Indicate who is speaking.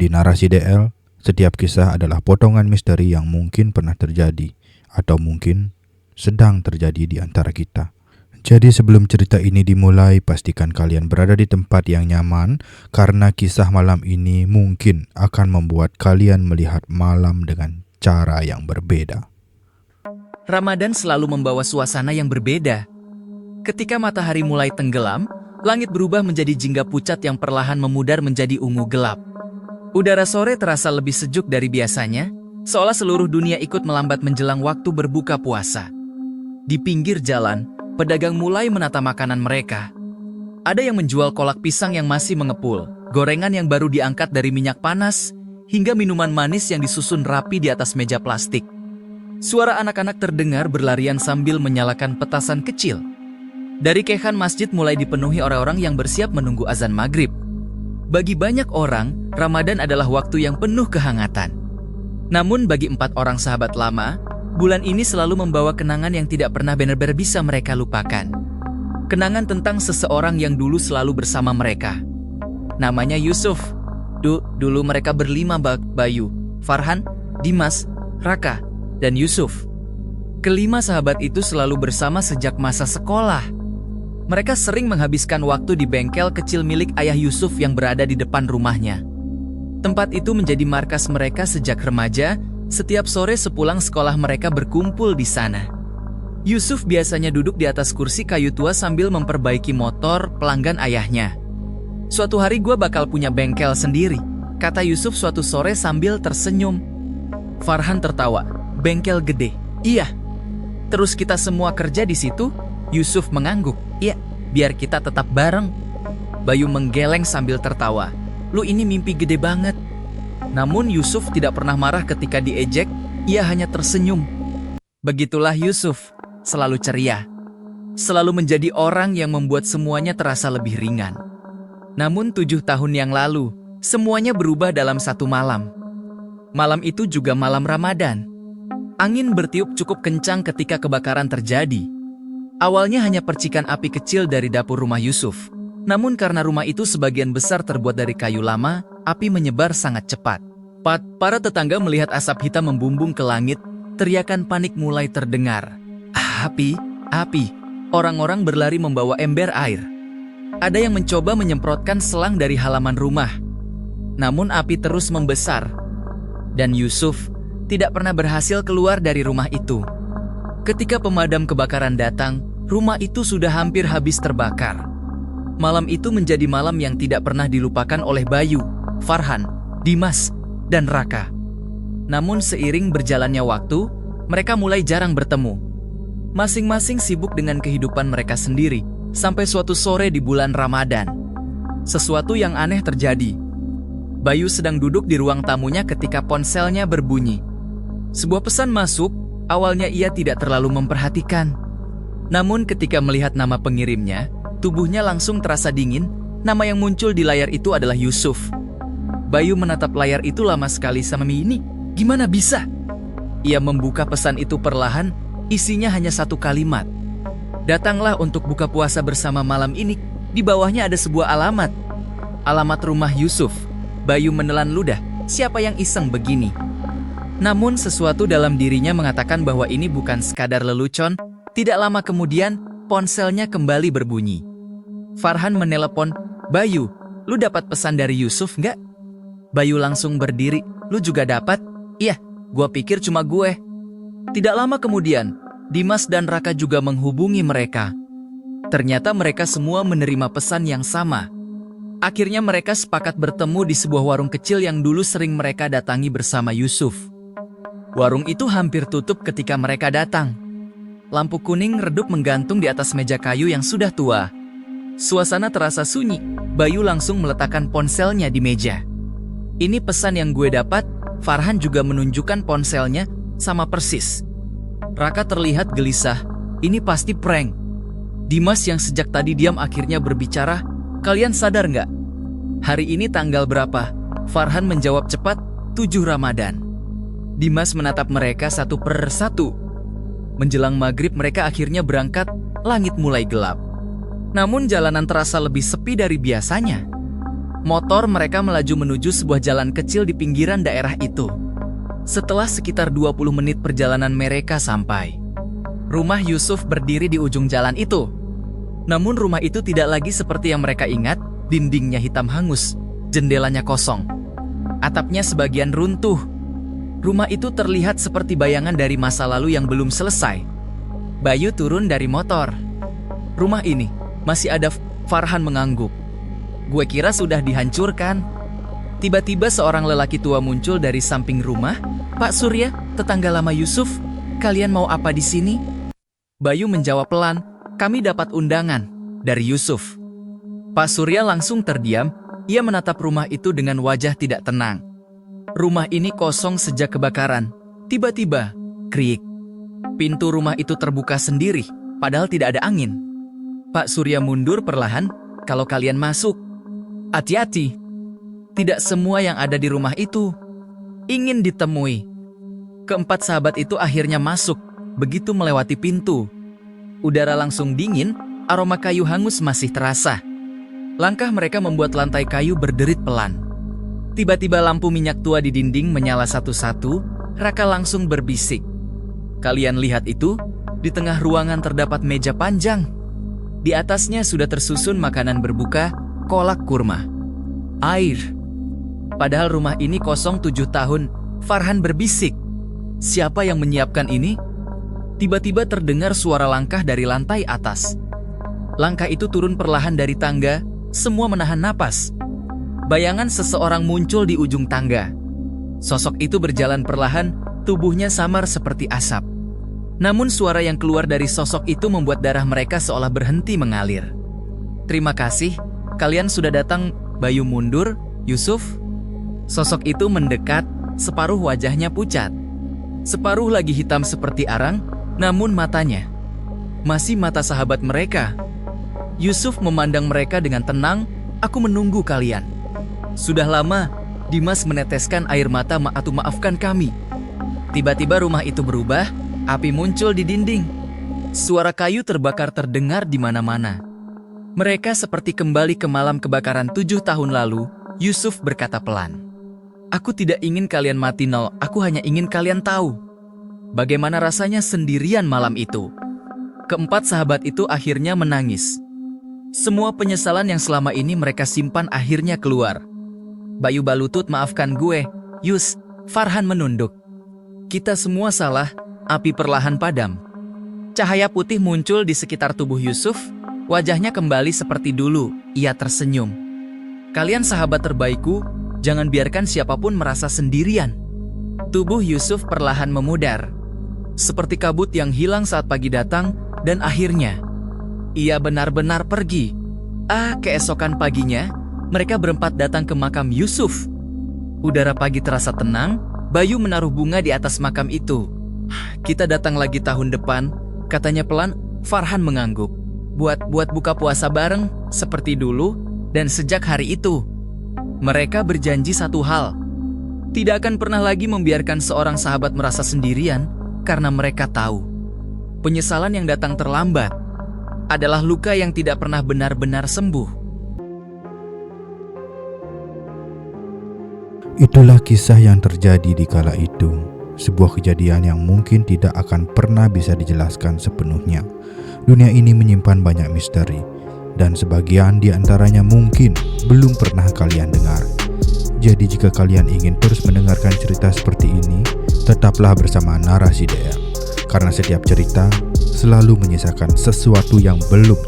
Speaker 1: Di narasi DL, setiap kisah adalah potongan misteri yang mungkin pernah terjadi atau mungkin sedang terjadi di antara kita. Jadi sebelum cerita ini dimulai, pastikan kalian berada di tempat yang nyaman karena kisah malam ini mungkin akan membuat kalian melihat malam dengan cara yang berbeda.
Speaker 2: Ramadan selalu membawa suasana yang berbeda. Ketika matahari mulai tenggelam, langit berubah menjadi jingga pucat yang perlahan memudar menjadi ungu gelap. Udara sore terasa lebih sejuk dari biasanya, seolah seluruh dunia ikut melambat menjelang waktu berbuka puasa. Di pinggir jalan, pedagang mulai menata makanan mereka. Ada yang menjual kolak pisang yang masih mengepul, gorengan yang baru diangkat dari minyak panas, hingga minuman manis yang disusun rapi di atas meja plastik. Suara anak-anak terdengar berlarian sambil menyalakan petasan kecil. Dari kehan masjid mulai dipenuhi orang-orang yang bersiap menunggu azan maghrib. Bagi banyak orang, Ramadan adalah waktu yang penuh kehangatan. Namun bagi 4 orang sahabat lama, bulan ini selalu membawa kenangan yang tidak pernah benar-benar bisa mereka lupakan. Kenangan tentang seseorang yang dulu selalu bersama mereka. Namanya Yusuf. Dulu mereka berlima, Bayu, Farhan, Dimas, Raka, dan Yusuf. Kelima sahabat itu selalu bersama sejak masa sekolah. Mereka sering menghabiskan waktu di bengkel kecil milik ayah Yusuf yang berada di depan rumahnya. Tempat itu menjadi markas mereka sejak remaja. Setiap sore sepulang sekolah mereka berkumpul di sana. Yusuf biasanya duduk di atas kursi kayu tua sambil memperbaiki motor pelanggan ayahnya. "Suatu hari gue bakal punya bengkel sendiri," kata Yusuf suatu sore sambil tersenyum. Farhan tertawa. "Bengkel gede?" "Iya." "Terus kita semua kerja di situ?" Yusuf mengangguk. "Iya, biar kita tetap bareng." Bayu menggeleng sambil tertawa. "Lu ini mimpi gede banget." Namun Yusuf tidak pernah marah ketika diejek, ia hanya tersenyum. Begitulah Yusuf, selalu ceria. Selalu menjadi orang yang membuat semuanya terasa lebih ringan. Namun 7 tahun yang lalu, semuanya berubah dalam satu malam. Malam itu juga malam Ramadan. Angin bertiup cukup kencang ketika kebakaran terjadi. Awalnya hanya percikan api kecil dari dapur rumah Yusuf. Namun karena rumah itu sebagian besar terbuat dari kayu lama, api menyebar sangat cepat. Para tetangga melihat asap hitam membumbung ke langit, teriakan panik mulai terdengar. Api, api. Orang-orang berlari membawa ember air. Ada yang mencoba menyemprotkan selang dari halaman rumah. Namun api terus membesar. Dan Yusuf tidak pernah berhasil keluar dari rumah itu. Ketika pemadam kebakaran datang, rumah itu sudah hampir habis terbakar. Malam itu menjadi malam yang tidak pernah dilupakan oleh Bayu, Farhan, Dimas, dan Raka. Namun seiring berjalannya waktu, mereka mulai jarang bertemu. Masing-masing sibuk dengan kehidupan mereka sendiri, sampai suatu sore di bulan Ramadan. Sesuatu yang aneh terjadi. Bayu sedang duduk di ruang tamunya ketika ponselnya berbunyi. Sebuah pesan masuk, awalnya ia tidak terlalu memperhatikan. Namun ketika melihat nama pengirimnya, tubuhnya langsung terasa dingin. Nama yang muncul di layar itu adalah Yusuf. Bayu menatap layar itu lama sekali. "Sama ini, gimana bisa?" Ia membuka pesan itu perlahan, isinya hanya satu kalimat. "Datanglah untuk buka puasa bersama malam ini." Di bawahnya ada sebuah alamat. Alamat rumah Yusuf. Bayu menelan ludah, siapa yang iseng begini? Namun sesuatu dalam dirinya mengatakan bahwa ini bukan sekadar lelucon. Tidak lama kemudian, ponselnya kembali berbunyi. Farhan menelepon, "Bayu, lu dapat pesan dari Yusuf nggak?" Bayu langsung berdiri, "Lu juga dapat?" "Iya, gua pikir cuma gue." Tidak lama kemudian, Dimas dan Raka juga menghubungi mereka. Ternyata mereka semua menerima pesan yang sama. Akhirnya mereka sepakat bertemu di sebuah warung kecil yang dulu sering mereka datangi bersama Yusuf. Warung itu hampir tutup ketika mereka datang. Lampu kuning redup menggantung di atas meja kayu yang sudah tua. Suasana terasa sunyi. Bayu langsung meletakkan ponselnya di meja. "Ini pesan yang gue dapat." Farhan juga menunjukkan ponselnya, sama persis. Raka terlihat gelisah. "Ini pasti prank." Dimas yang sejak tadi diam akhirnya berbicara, "Kalian sadar nggak? Hari ini tanggal berapa?" Farhan menjawab cepat, 7 Ramadan. Dimas menatap mereka satu per satu. Menjelang maghrib mereka akhirnya berangkat, langit mulai gelap. Namun jalanan terasa lebih sepi dari biasanya. Motor mereka melaju menuju sebuah jalan kecil di pinggiran daerah itu. Setelah sekitar 20 menit perjalanan mereka sampai. Rumah Yusuf berdiri di ujung jalan itu. Namun rumah itu tidak lagi seperti yang mereka ingat, dindingnya hitam hangus, jendelanya kosong. Atapnya sebagian runtuh. Rumah itu terlihat seperti bayangan dari masa lalu yang belum selesai. Bayu turun dari motor. Rumah ini masih ada. Farhan mengangguk. Gue kira sudah dihancurkan. Tiba-tiba seorang lelaki tua muncul dari samping rumah. Pak Surya, tetangga lama Yusuf, kalian mau apa di sini? Bayu menjawab pelan, kami dapat undangan dari Yusuf. Pak Surya langsung terdiam. Ia menatap rumah itu dengan wajah tidak tenang. Rumah ini kosong sejak kebakaran. Tiba-tiba, kriik. Pintu rumah itu terbuka sendiri, padahal tidak ada angin. Pak Surya mundur perlahan, kalau kalian masuk. Hati-hati. Tidak semua yang ada di rumah itu ingin ditemui. Keempat sahabat itu akhirnya masuk. Begitu melewati pintu, udara langsung dingin, aroma kayu hangus masih terasa. Langkah mereka membuat lantai kayu berderit pelan. Tiba-tiba lampu minyak tua di dinding menyala satu-satu. Raka langsung berbisik. Kalian lihat itu? Di tengah ruangan terdapat meja panjang. Di atasnya sudah tersusun makanan berbuka, kolak kurma, air. Padahal rumah ini kosong 7 tahun, Farhan berbisik. Siapa yang menyiapkan ini? Tiba-tiba terdengar suara langkah dari lantai atas. Langkah itu turun perlahan dari tangga, semua menahan napas. Bayangan seseorang muncul di ujung tangga. Sosok itu berjalan perlahan, tubuhnya samar seperti asap. Namun suara yang keluar dari sosok itu membuat darah mereka seolah berhenti mengalir. Terima kasih, kalian sudah datang. Bayu mundur. Yusuf? Sosok itu mendekat, separuh wajahnya pucat. Separuh lagi hitam seperti arang, namun matanya masih mata sahabat mereka. Yusuf memandang mereka dengan tenang. Aku menunggu kalian. Sudah lama. Dimas meneteskan air mata. Maafkan kami. Tiba-tiba rumah itu berubah. Api muncul di dinding. Suara kayu terbakar terdengar di mana-mana. Mereka seperti kembali ke malam kebakaran 7 tahun lalu. Yusuf berkata pelan. Aku tidak ingin kalian mati nol. Aku hanya ingin kalian tahu bagaimana rasanya sendirian malam itu. Keempat sahabat itu akhirnya menangis. Semua penyesalan yang selama ini mereka simpan akhirnya keluar. Bayu balutut, maafkan gue, Yus. Farhan menunduk. Kita semua salah. Api perlahan padam. Cahaya putih muncul di sekitar tubuh Yusuf. Wajahnya kembali seperti dulu. Ia tersenyum. Kalian sahabat terbaikku, jangan biarkan siapapun merasa sendirian. Tubuh Yusuf perlahan memudar. Seperti kabut yang hilang saat pagi datang, dan akhirnya ia benar-benar pergi. Keesokan paginya, mereka berempat datang ke makam Yusuf. Udara pagi terasa tenang. Bayu menaruh bunga di atas makam itu. Kita datang lagi tahun depan, katanya pelan. Farhan mengangguk. Buat buka puasa bareng, seperti dulu. Dan sejak hari itu, mereka berjanji satu hal. Tidak akan pernah lagi membiarkan seorang sahabat merasa sendirian, karena mereka tahu penyesalan yang datang terlambat adalah luka yang tidak pernah benar-benar sembuh.
Speaker 1: Itulah kisah yang terjadi di kala itu. Sebuah kejadian yang mungkin tidak akan pernah bisa dijelaskan sepenuhnya. Dunia ini menyimpan banyak misteri, dan sebagian di antaranya mungkin belum pernah kalian dengar. Jadi jika kalian ingin terus mendengarkan cerita seperti ini, tetaplah bersama Narasi DM. Karena setiap cerita selalu menyisakan sesuatu yang belum